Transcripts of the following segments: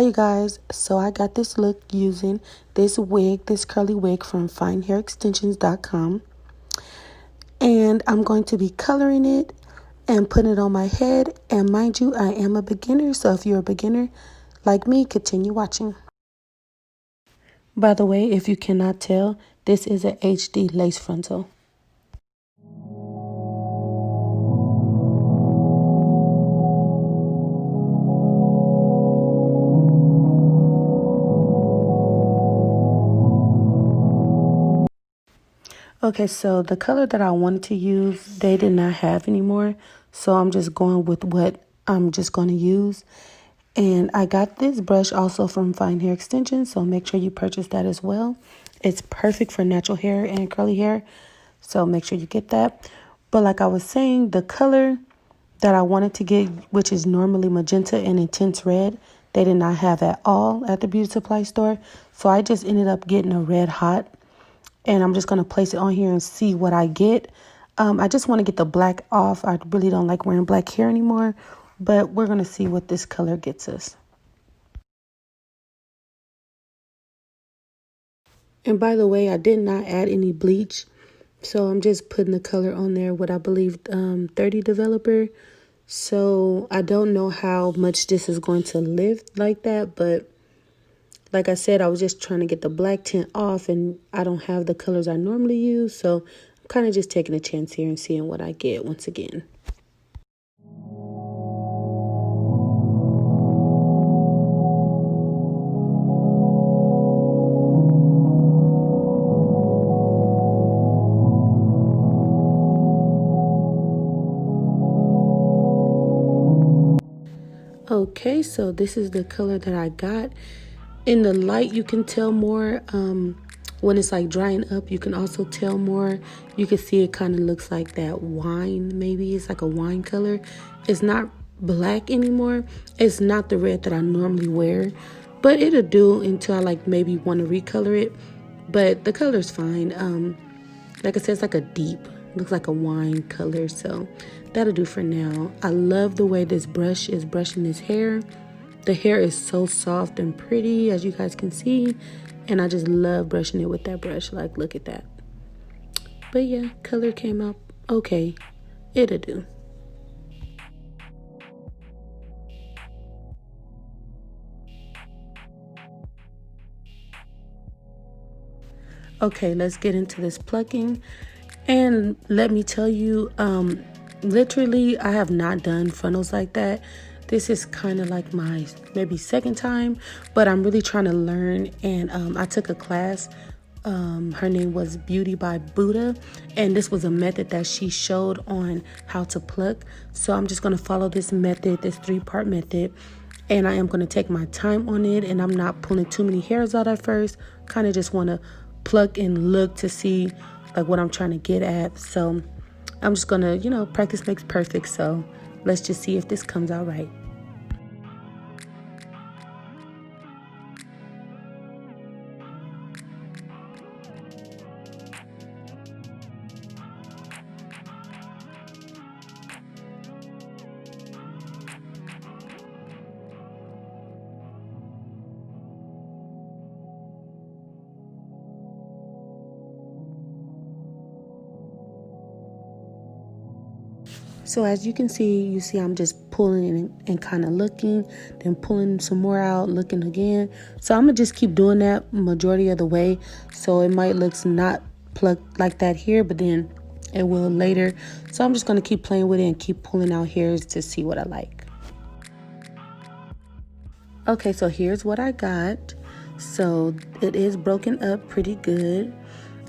You guys, so I got this look using this wig, this curly wig from finehairextensions.com, and I'm going to be coloring it and putting it on my head. And mind you, I am a beginner, so if you're a beginner like me, continue watching. By the way, if you cannot tell, this is an HD lace frontal. Okay, so the color that I wanted to use, they did not have anymore. So I'm just going with what I'm just going to use. And I got this brush also from Fine Hair Extensions, so make sure you purchase that as well. It's perfect for natural hair and curly hair, so make sure you get that. But like I was saying, the color that I wanted to get, which is normally magenta and intense red, they did not have at all at the beauty supply store. So I just ended up getting a red hot. And I'm just going to place it on here and see what I get. I just want to get the black off. I really don't like wearing black hair anymore. But we're going to see what this color gets us. And by the way, I did not add any bleach. So I'm just putting the color on there, what I believe 30 developer. So I don't know how much this is going to lift like that. But like I said, I was just trying to get the black tint off, and I don't have the colors I normally use. So I'm kind of just taking a chance here and seeing what I get once again. Okay, so this is the color that I got. In the light, you can tell more. When it's like drying up, you can also tell more. You can see it kind of looks like that wine, maybe. It's like a wine color. It's not black anymore. It's not the red that I normally wear. But it'll do until I like maybe want to recolor it. But the color's fine. Like I said, it's like a deep, looks like a wine color. So that'll do for now. I love the way this brush is brushing this hair. The hair is so soft and pretty, as you guys can see. And I just love brushing it with that brush. Like, look at that. But yeah, color came out okay. It'll do. Okay, let's get into this plucking. And let me tell you, literally, I have not done frontals like that. This is kind of like my maybe second time, but I'm really trying to learn. And I took a class. Her name was Beauty by Beautyy, and this was a method that she showed on how to pluck. So I'm just going to follow this method, this 3-part method, and I am going to take my time on it, and I'm not pulling too many hairs out at first. Kind of just want to pluck and look to see like what I'm trying to get at. So I'm just going to, practice makes perfect. So let's just see if this comes out right. So as you can see, I'm just pulling and kind of looking, then pulling some more out, looking again. So I'm going to just keep doing that majority of the way. So it might look not plucked like that here, but then it will later. So I'm just going to keep playing with it and keep pulling out hairs to see what I like. Okay, so here's what I got. So it is broken up pretty good.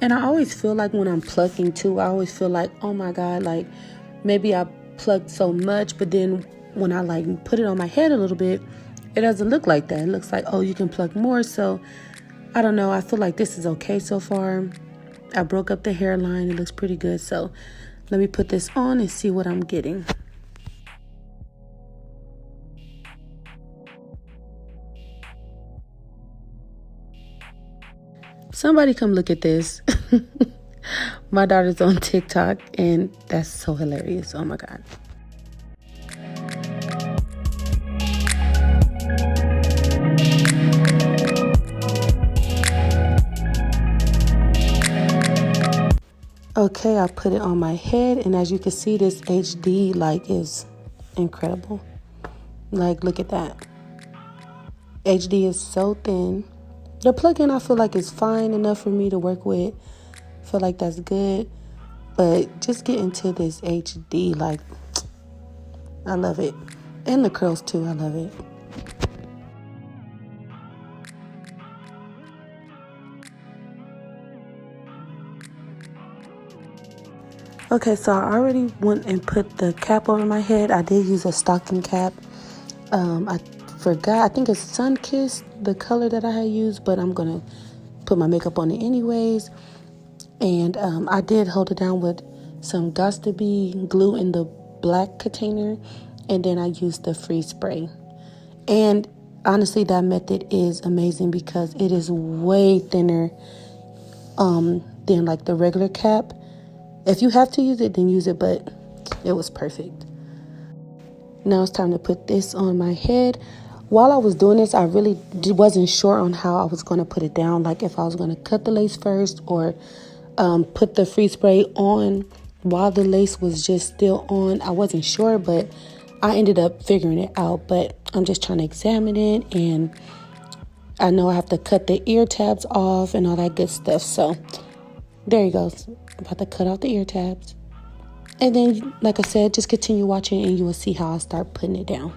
And I always feel like when I'm plucking too, I always feel like, oh my God, like maybe I plucked so much, but then when I like put it on my head a little bit, it doesn't look like that. It looks like, oh, you can pluck more. So I don't know. I feel like this is okay so far. I broke up the hairline. It looks pretty good. So let me put this on and see what I'm getting. Somebody come look at this. My daughter's on TikTok, and that's so hilarious. Oh my God. Okay, I put it on my head, and as you can see, this HD like is incredible. Like, look at that. HD is so thin. The plug-in I feel like is fine enough for me to work with. I feel like that's good. But just get into this HD, like, I love it. And the curls too, I love it. Okay, so I already went and put the cap over my head. I did use a stocking cap. I forgot, I think it's Sun Kissed, the color that I had used, but I'm gonna put my makeup on it anyways. And I did hold it down with some Got2b glue in the black container, and then I used the freeze spray. And honestly, that method is amazing because it is way thinner than like the regular cap. If you have to use it, then use it, but it was perfect. Now it's time to put this on my head. While I was doing this, I really wasn't sure on how I was going to put it down, like if I was going to cut the lace first or put the freeze spray on while the lace was just still on. I wasn't sure, but I ended up figuring it out. But I'm just trying to examine it, and I know I have to cut the ear tabs off and all that good stuff. So there you go. I'm about to cut off the ear tabs. And then, like I said, just continue watching and you will see how I start putting it down.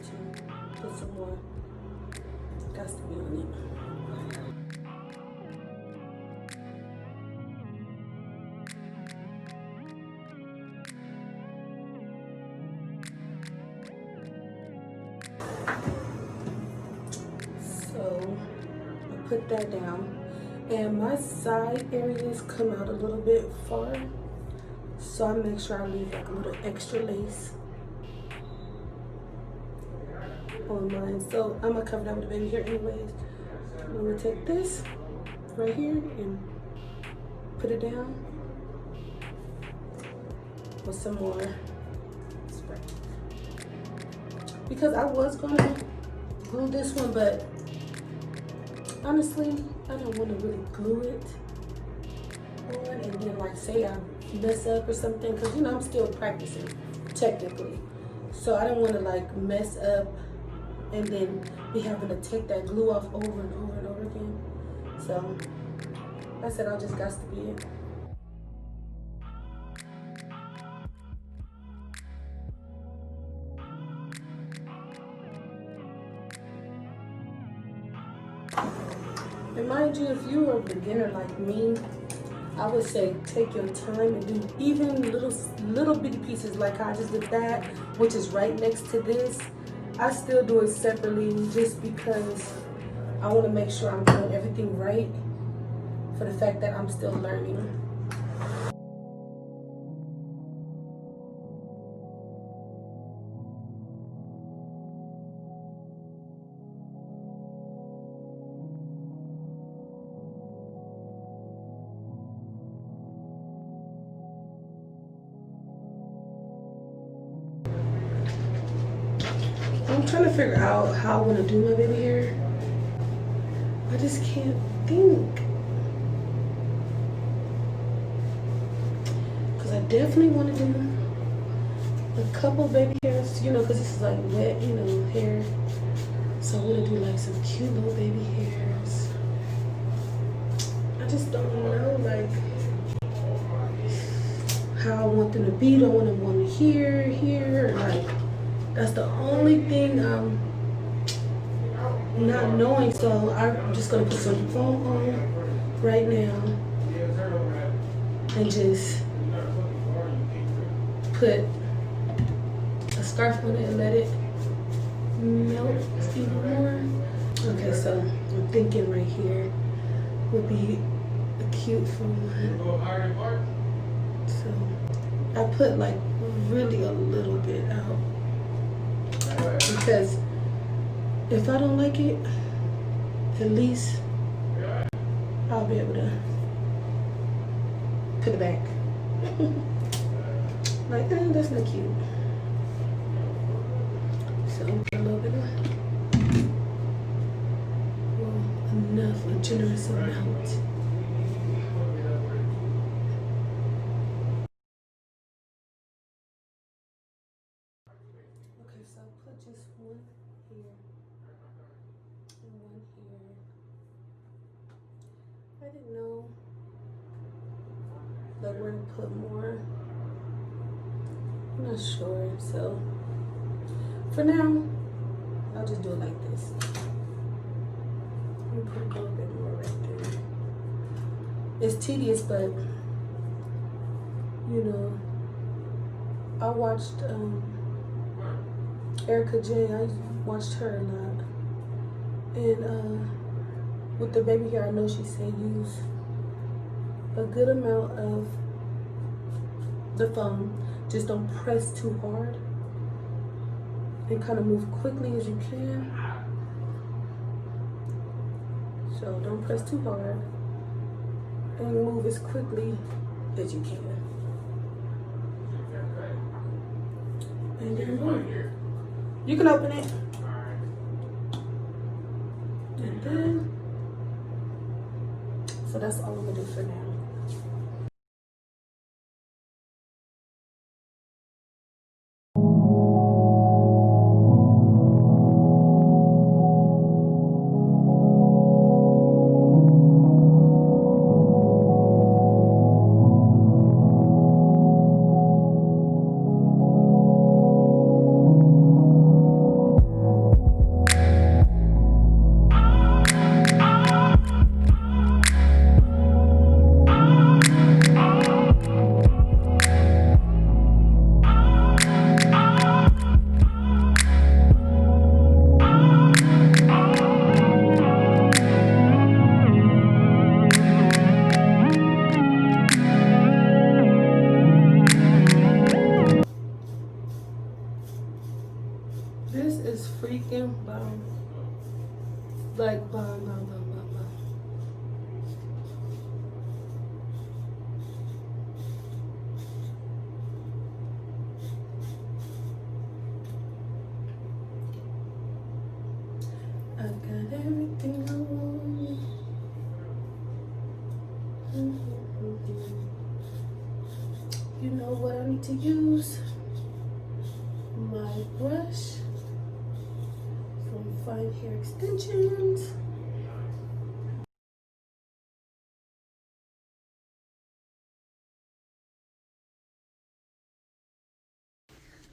to put some more. Got to be on it. So I put that down, and my side areas come out a little bit far, so I make sure I leave like a little extra lace on mine. So I'm gonna cover that with a baby hair anyways. I'm gonna take this right here and put it down with some more spray, because I was gonna glue this one, but honestly I don't want to really glue it on and then like say I mess up or something, because you know I'm still practicing technically, so I don't want to like mess up and then be having to take that glue off over and over and over again. So I said I'll just got to be it. And mind you, if you are a beginner like me, I would say take your time and do even little bitty pieces, like I just did that, which is right next to this. I still do it separately just because I want to make sure I'm doing everything right, for the fact that I'm still learning. I'm trying to figure out how I want to do my baby hair. I just can't think. Because I definitely want to do a couple baby hairs, you know, because this is like wet, you know, hair. So I want to do like some cute little baby hairs. I just don't know like how I want them to be. Do I want them here, like that's the only thing I'm not knowing. So I'm just gonna put some foam on right now and just put a scarf on it and let it melt even more. Okay, so I'm thinking right here would be a cute foam one. So I put like really a little bit out, because if I don't like it, at least I'll be able to put it back. Like, that's not cute. So a little bit of, well, enough, a generous amount. Okay, so I'll put just one here and one here. I didn't know like where to put more. I'm not sure, so for now I'll just do it like this. Let me put a little bit more right there. It's tedious, but you know, I watched Erica J. I watched her a lot, and with the baby hair, I know she said use a good amount of the foam. Just don't press too hard, and kind of move quickly as you can. So don't press too hard and move as quickly as you can. And then boom. You can open it. And then, so that's all I'm gonna do for now. freaking bomb. Like bomb, bomb, bomb, bomb, bomb. I got everything I want. You know what I need to use? My brush from Fine Hair Extensions.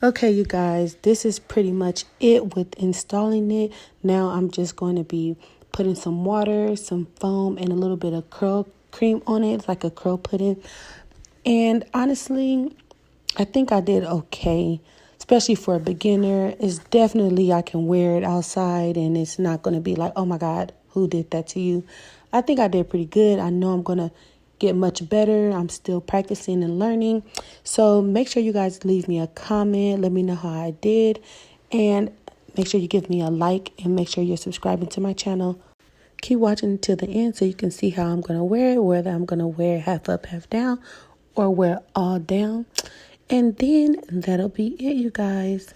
Okay, you guys, this is pretty much it with installing it. Now I'm just going to be putting some water, some foam, and a little bit of curl cream on it. It's like a curl pudding. And honestly, I think I did okay, especially for a beginner. It's definitely, I can wear it outside and it's not going to be like, oh my God, who did that to you? I think I did pretty good. I know I'm going to get much better. I'm still practicing and learning. So make sure you guys leave me a comment. Let me know how I did. And make sure you give me a like and make sure you're subscribing to my channel. Keep watching until the end so you can see how I'm going to wear it, whether I'm going to wear half up, half down, or wear all down. And then that'll be it, you guys.